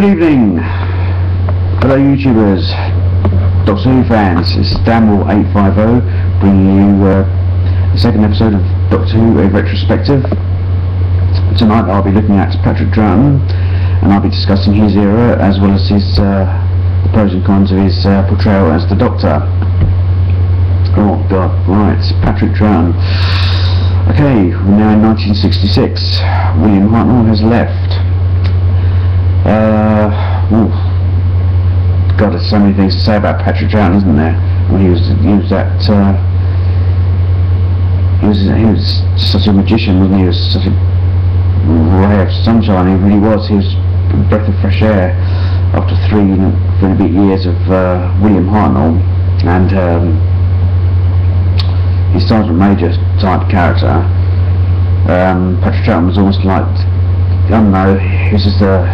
Good evening, fellow YouTubers, Doctor Who fans. This is Danwell850 bringing you the second episode of Doctor Who, a retrospective. Tonight I'll be looking at Patrick Troughton, and I'll be discussing his era as well as his the pros and cons of his portrayal as the Doctor. Oh God, right, Patrick Troughton. Okay, we're now in 1966. William Hartnell has left. God, there's so many things to say about Patrick Troughton, isn't there? When he was such a magician, wasn't he? He was such a ray of sunshine. He really was. He was a breath of fresh air after three and a bit years of William Hartnell, and his Sergeant Major type character. Patrick Troughton was almost like, I don't know, he was just a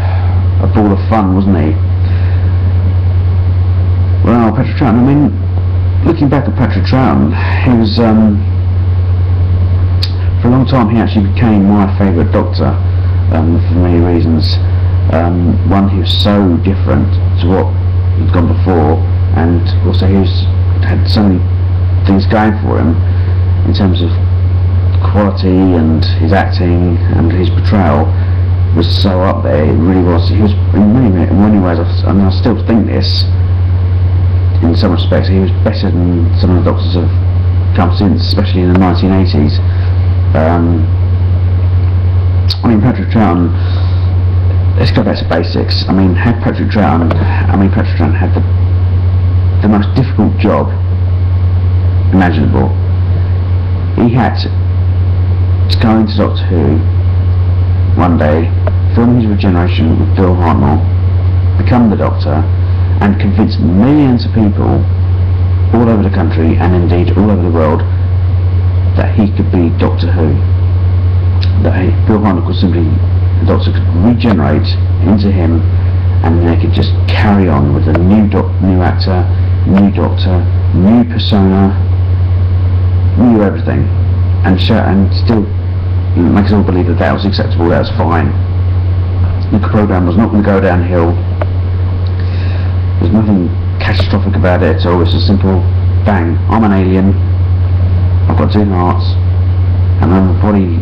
ball of fun, wasn't he? Well, Patrick Troughton, I mean, looking back at Patrick Troughton, he was, for a long time he actually became my favourite Doctor, for many reasons. One, he was so different to what had gone before, and also he had so many things going for him in terms of quality, and his acting and his portrayal was so up there. It really was. He was in many ways, I mean, I still think this in some respects, he was better than some of the Doctors have come since, especially in the 1980s. I mean, Patrick Troughton, let's go back to basics. I mean, Patrick Troughton had the most difficult job imaginable. He had to go into Doctor Who one day, film his regeneration with Bill Hartnell, become the Doctor, and convince millions of people all over the country, and indeed all over the world, that he could be Doctor Who. That Bill Hartnell could simply, the Doctor could regenerate into him, and they could just carry on with a new actor, new Doctor, new persona, new everything, and still make us all believe that that was acceptable, that was fine. The programme was not going to go downhill. There's nothing catastrophic about it at all. It's a simple bang, I'm an alien, I've got two hearts, and then my body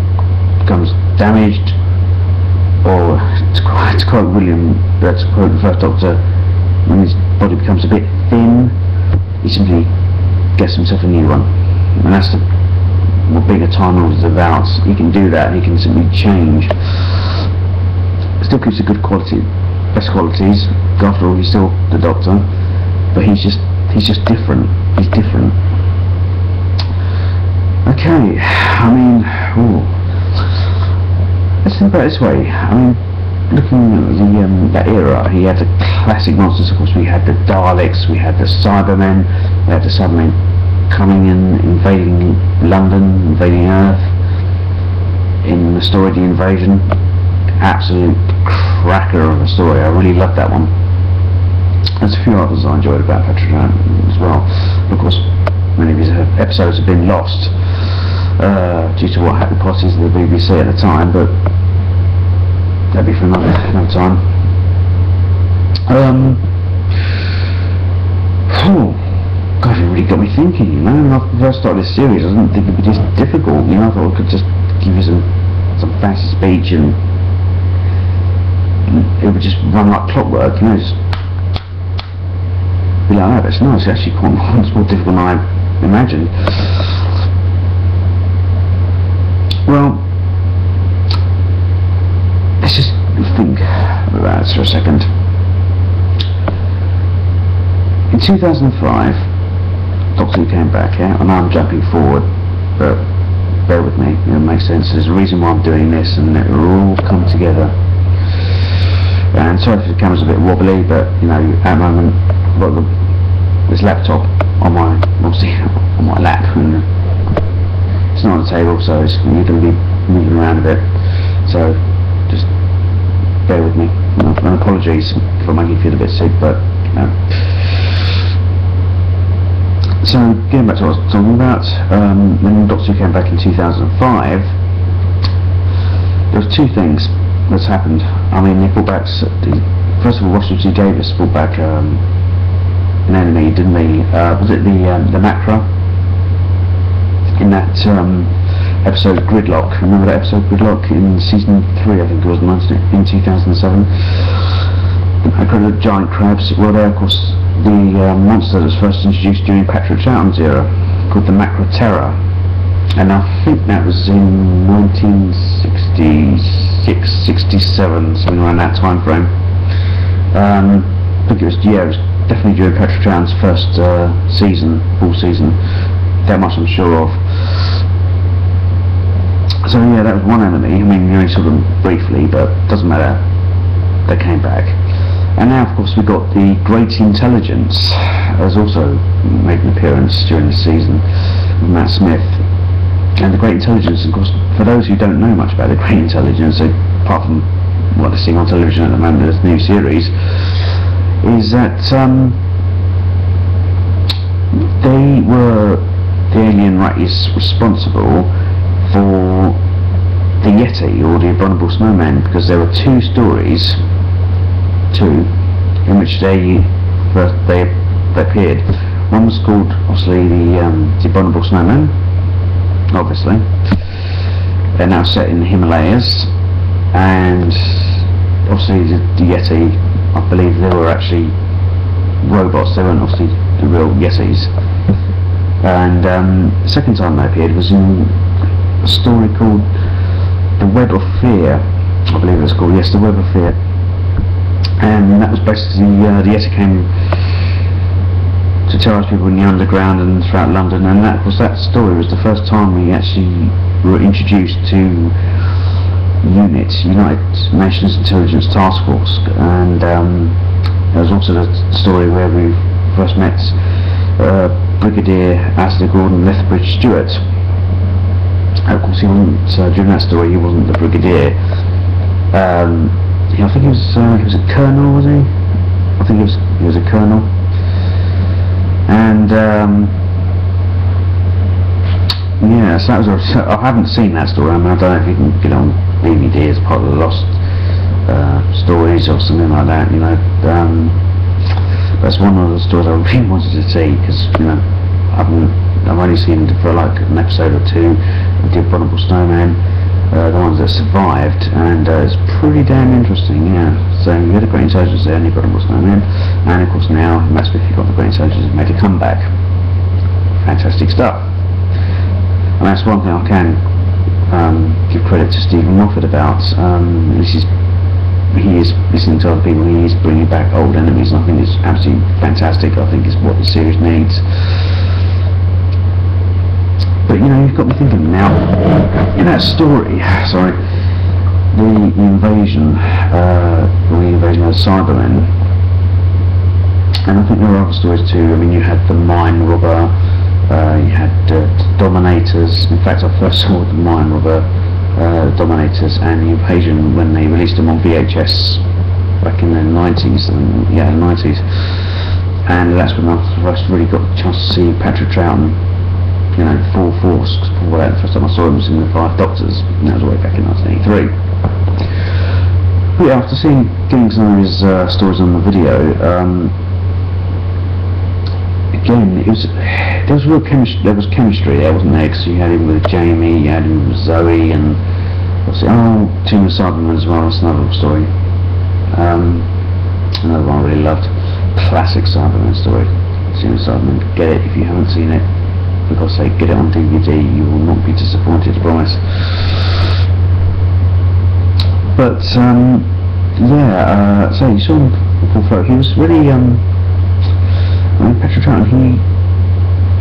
becomes damaged, or to quote William, to quote the first Doctor, when his body becomes a bit thin, he simply gets himself a new one. And that's what being a Time Lord is about. He can do that. He can simply change. Still keeps a good quality, best qualities. After all, he's still the Doctor, but he's just different. He's different. Okay, I mean, let's think about it this way. I mean, looking at that era, he had the classic monsters. Of course, we had the Daleks, we had the Cybermen, we had the Cybermen coming in, invading London, invading Earth. In the story The Invasion, absolute cracker of a story. I really loved that one. There's a few others I enjoyed about Patrick Troughton as well. Of course, many of his episodes have been lost due to what happened policies of the BBC at the time, but that'd be for another time. God, it really got me thinking, you know. When I first started this series, I didn't think it'd be this difficult, you know. I thought I could just give you some fancy speech and it would just run like clockwork, you know, just be like, oh, that's nice. It's actually quite more difficult than I imagined. Well, let's just think about this for a second. In 2005, Doctor Who came back, yeah? I know I'm jumping forward, but bear with me, it makes sense. There's a reason why I'm doing this, and it will all come together. And sorry if the camera's a bit wobbly, but you know, at the moment I've got this laptop on my lap, and it's not on the table, so you're going to be moving around a bit. So just bear with me. And apologies for making you feel a bit sick, but you know. So getting back to what I was talking about, when Doctor Who came back in 2005, there was two things that's happened. I mean, they brought back first of all, Russell T Davies brought back an enemy, didn't he? Was it the Macra? In that episode Gridlock. Remember that episode Gridlock in season 3, I think it was, in 2007? The giant crabs. Well, they're of course the monster that was first introduced during Patrick Troughton's era, called the Macra Terror, and I think that was in 1966, 67, something around that time frame. I think it was, yeah, it was definitely during Patrick Troughton's first season, full season. That much I'm sure of. So yeah, that was one enemy. I mean, you only saw them briefly, but doesn't matter. They came back. And now, of course, we've got the Great Intelligence has also made an appearance during the season with Matt Smith. And the Great Intelligence, of course, for those who don't know much about the Great Intelligence, apart from what they're seeing on television at the moment, this new series, is that they were the alien race responsible for the Yeti, or the Abominable Snowman, because there were two stories, in which they appeared. One was called, obviously, the Abominable Snowman, obviously, and now set in the Himalayas, and obviously the Yeti, I believe they were actually robots, they weren't obviously the real Yetis. And the second time they appeared was in a story called The Web of Fear, I believe it was called, yes, The Web of Fear. And that was basically, the Yeti came to terrorise people in the underground and throughout London, and that story was the first time we actually were introduced to UNIT, United Nations Intelligence Task Force, and there was also the story where we first met Brigadier Alistair Gordon Lethbridge Stewart. Of course, he wasn't, during that story, he wasn't the Brigadier. I think he was a colonel, was he? I think he was a colonel. And yeah, so that was I haven't seen that story. I mean, I don't know if you can get it on DVD as part of the Lost stories or something like that, you know. That's one of the stories I really wanted to see, because, you know, I've only seen it for like an episode or two of the Abominable Snowman, the ones that survived, and it's pretty damn interesting, yeah. So you had a Great Intelligence there, and the Abominable Snowman, and of course now Matt Smith, you've got the Great Intelligence, made a comeback. Fantastic stuff. And that's one thing I can give credit to Stephen Moffat about. He is listening to other people, he is bringing back old enemies, and I think it's absolutely fantastic. I think it's what the series needs. But you know, you've got me thinking now, in that story, the invasion of Cybermen, and I think there were other stories too. I mean, you had the mine robber, you had Dominators. In fact, I first saw the mine robber, Dominators, and the Invasion when they released them on VHS back in the 90s, and that's when I first really got the chance to see Patrick Troughton, you know, full force. Before that, the first time I saw him was in The Five Doctors, and that was way back in 1983. But yeah, after getting some of his stories on the video, again, there was real chemistry. There was chemistry there, wasn't there? Because you had him with Jamie, you had him with Zoe, and obviously, Team of Cybermen as well. That's another story. Another one I really loved. Classic Cyberman story. Team of Cybermen. Get it if you haven't seen it. For God's sake, get it on DVD. You will not be disappointed, I promise. But yeah. So you saw him before. He was really Patrick Troughton,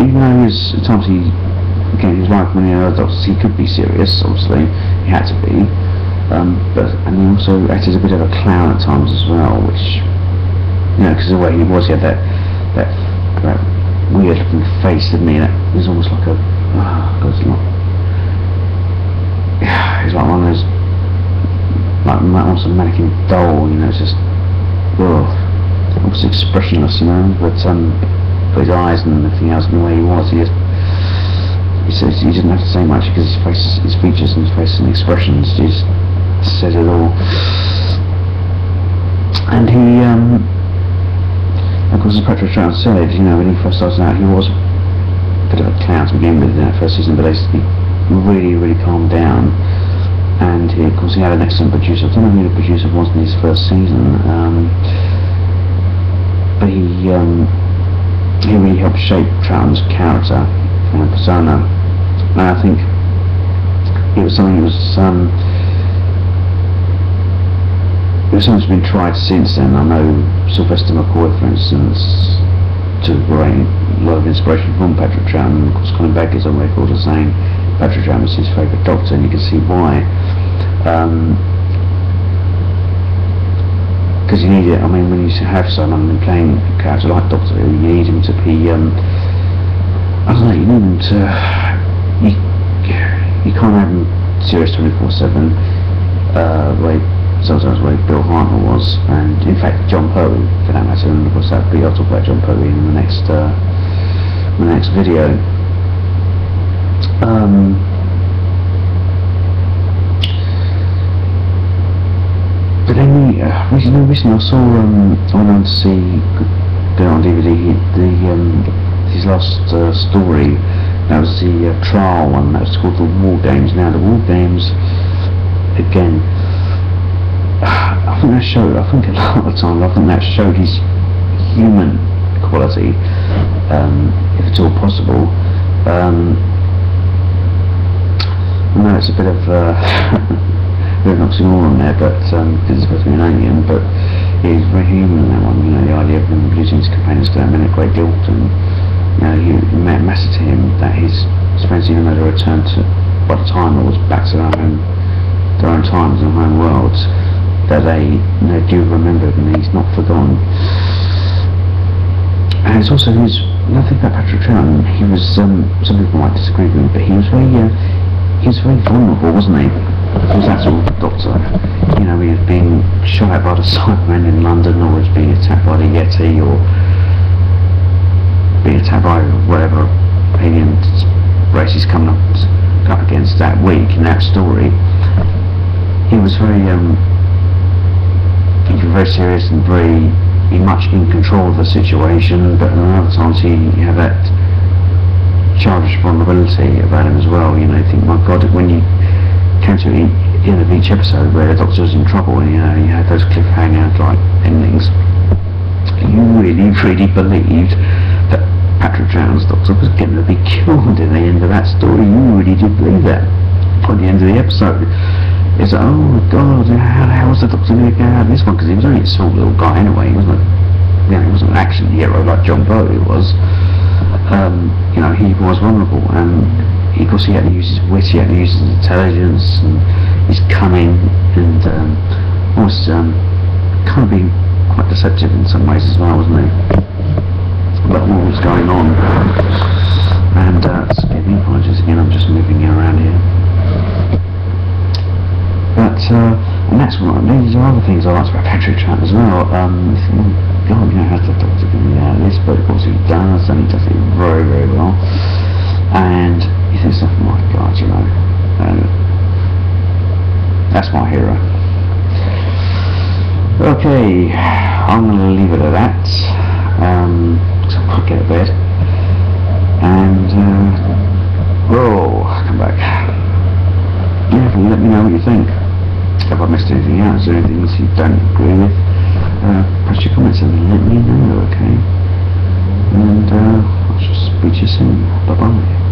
even though at times he was like many other doctors, he could be serious, obviously, he had to be, and he also acted as a bit of a clown at times as well, which, you know, because of the way he was, he had that weird looking face, didn't he? That was almost like a, it's like one of those, like almost a mannequin doll, you know, it's just, almost expressionless, you know, but his eyes and everything else and the way he was, he didn't have to say much, because his features and his face and expressions just said it all. And he, of course, as Patrick Troughton said, you know, when he first started out, he was a bit of a clown to begin with in that first season, but he really, really calmed down. And he, of course, he had an excellent producer. I don't know who the producer was in his first season, but he really helped shape Troughton's character and persona. And I think it was something that was something that's been tried since then. I know Sylvester McCoy, for instance, took a lot of inspiration from Patrick Troughton. Of course, Colin Beck is on record as saying Patrick Troughton was his favourite Doctor, and you can see why. Because you need it. I mean, when you have someone playing a character like Doctor Who, you need him to be. I don't know. You need him to. You can't have him serious 24/7. Sometimes where Bill Hartnell was, and in fact John Pertwee, for that matter. And of course, I'll talk about John Pertwee in the next video. But then recently I saw I went on to see, get on DVD, his last story. That was the trial one. That was called The War Games. Now the War Games, again, I think a lot of the time, I think that showed his human quality, if at all possible. I know it's a bit of an oxymoron there, but it's supposed to be an alien, but he's very human in that one. You know, the idea of him losing his companions to that meant a great guilt, and you know, it mattered to him that his friends, even though they returned to, by the time it was back to their own times and home worlds, that they, you know, do remember him, and he's not forgotten. And it's also nothing about Patrick Troughton. He was some people might disagree with him, but he was very vulnerable, wasn't he? He was that sort of Doctor. You know, he was being shot at by the Cybermen in London, or was being attacked by the Yeti, or being attacked by whatever alien race he's coming up against that week in that story. He was very serious and very much in control of the situation, but at other times he had that childish vulnerability about him as well. You know, you think, my God, when you came to the end of each episode where the Doctor was in trouble, and you know, you had those cliffhanger like endings, you really, really believed that Patrick Troughton's Doctor was going to be killed in the end of that story. You really did believe that by the end of the episode. It's like, oh God, how was the Doctor going to get out of this one? Because he was only a small little guy anyway. He wasn't, you know, he wasn't an action hero like John Pertwee was. You know, he was vulnerable, and of course he had to use his wit, he had to use his intelligence and his cunning, and almost kind of being quite deceptive in some ways as well, wasn't he? About what was going on. And excuse me, apologies again, I'm just moving around here. But and that's one. These are other things I liked about Patrick Troughton as well. You think, oh God, you know, how's the Doctor going to get out of this? But of course he does, and he does it very, very well. And you think, oh my God, you know, that's my hero. Okay, I'm going to leave it at that. So I'll get to bed, and come back. Yeah, let me know what you think. If I missed anything out, is there anything else you don't agree with, press your comments and let me know, okay? And I shall speak to you soon. Bye bye.